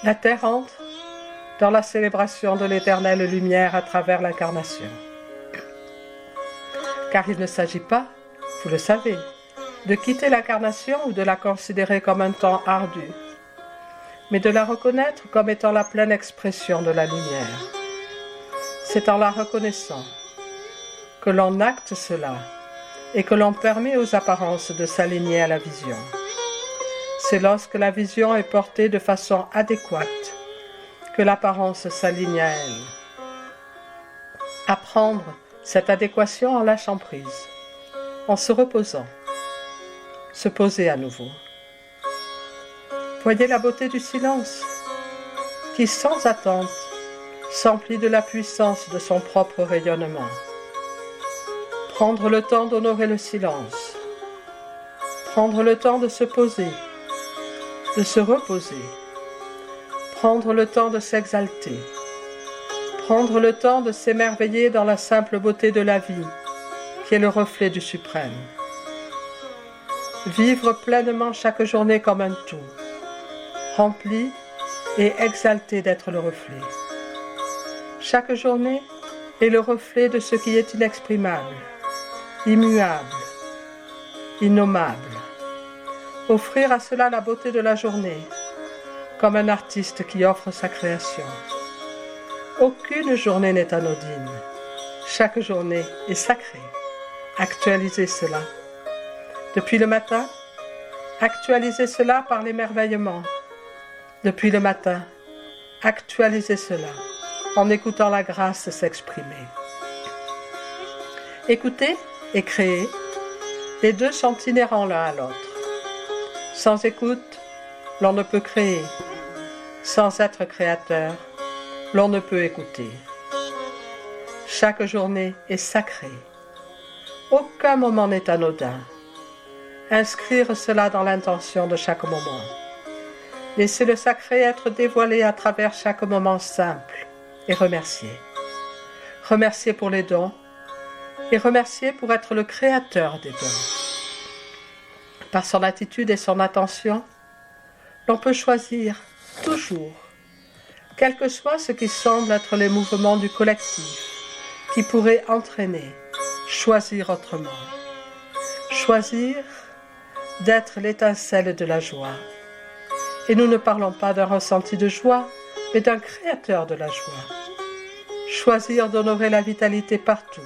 La terre entre dans la célébration de l'éternelle lumière à travers l'incarnation. Car il ne s'agit pas, vous le savez, de quitter l'incarnation ou de la considérer comme un temps ardu, mais de la reconnaître comme étant la pleine expression de la lumière. C'est en la reconnaissant que l'on acte cela et que l'on permet aux apparences de s'aligner à la vision. C'est lorsque la vision est portée de façon adéquate que l'apparence s'aligne à elle. Apprendre cette adéquation en lâchant prise, en se reposant, se poser à nouveau. Voyez la beauté du silence qui, sans attente, s'emplit de la puissance de son propre rayonnement. Prendre le temps d'honorer le silence, prendre le temps de se poser, de se reposer, prendre le temps de s'exalter, prendre le temps de s'émerveiller dans la simple beauté de la vie, qui est le reflet du suprême. Vivre pleinement chaque journée comme un tout, rempli et exalté d'être le reflet. Chaque journée est le reflet de ce qui est inexprimable, immuable, innommable. Offrir à cela la beauté de la journée, comme un artiste qui offre sa création. Aucune journée n'est anodine. Chaque journée est sacrée. Actualisez cela. Depuis le matin, actualisez cela par l'émerveillement. Depuis le matin, actualisez cela en écoutant la grâce s'exprimer. Écouter et créer, les deux sont inhérents l'un à l'autre. Sans écoute, l'on ne peut créer. Sans être créateur, l'on ne peut écouter. Chaque journée est sacrée. Aucun moment n'est anodin. Inscrire cela dans l'intention de chaque moment. Laissez le sacré être dévoilé à travers chaque moment simple et remercier. Remercier pour les dons et remercier pour être le créateur des dons. Par son attitude et son attention, l'on peut choisir toujours, quel que soit ce qui semble être les mouvements du collectif, qui pourrait entraîner, choisir autrement. Choisir d'être l'étincelle de la joie. Et nous ne parlons pas d'un ressenti de joie, mais d'un créateur de la joie. Choisir d'honorer la vitalité partout.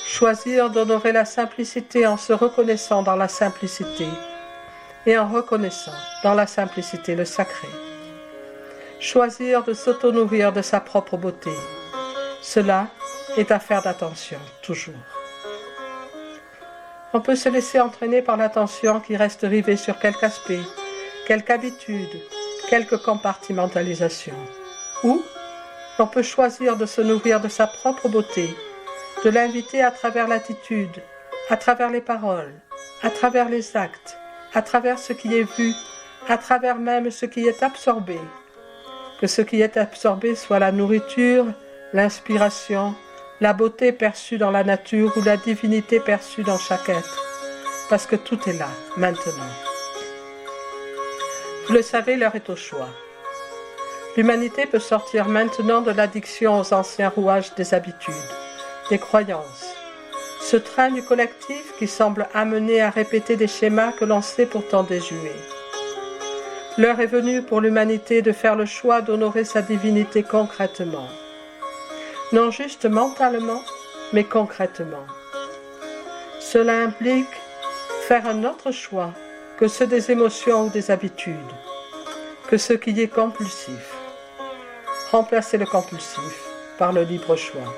Choisir d'honorer la simplicité en se reconnaissant dans la simplicité et en reconnaissant dans la simplicité le sacré. Choisir de s'auto-nourrir de sa propre beauté. Cela est affaire d'attention, toujours. On peut se laisser entraîner par l'attention qui reste rivée sur quelque aspect, quelque habitude, quelque compartimentalisation. Ou l'on peut choisir de se nourrir de sa propre beauté, de l'inviter à travers l'attitude, à travers les paroles, à travers les actes, à travers ce qui est vu, à travers même ce qui est absorbé. Que ce qui est absorbé soit la nourriture, l'inspiration, la beauté perçue dans la nature ou la divinité perçue dans chaque être, parce que tout est là, maintenant. Vous le savez, l'heure est au choix. L'humanité peut sortir maintenant de l'addiction aux anciens rouages des habitudes, des croyances, ce train du collectif qui semble amener à répéter des schémas que l'on sait pourtant déjouer. L'heure est venue pour l'humanité de faire le choix d'honorer sa divinité concrètement. Non juste mentalement, mais concrètement. Cela implique faire un autre choix que ceux des émotions ou des habitudes, que ce qui est compulsif. Remplacer le compulsif par le libre choix.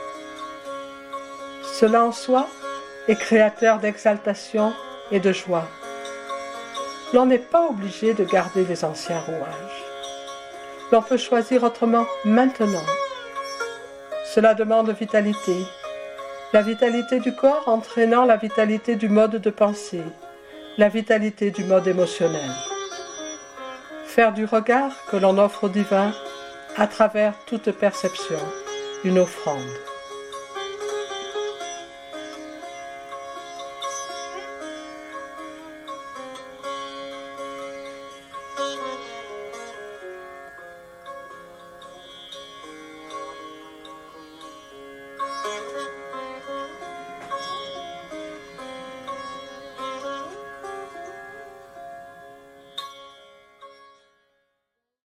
Cela en soi est créateur d'exaltation et de joie. L'on n'est pas obligé de garder les anciens rouages. L'on peut choisir autrement maintenant. Cela demande vitalité. La vitalité du corps entraînant la vitalité du mode de pensée, la vitalité du mode émotionnel. Faire du regard que l'on offre au divin à travers toute perception une offrande.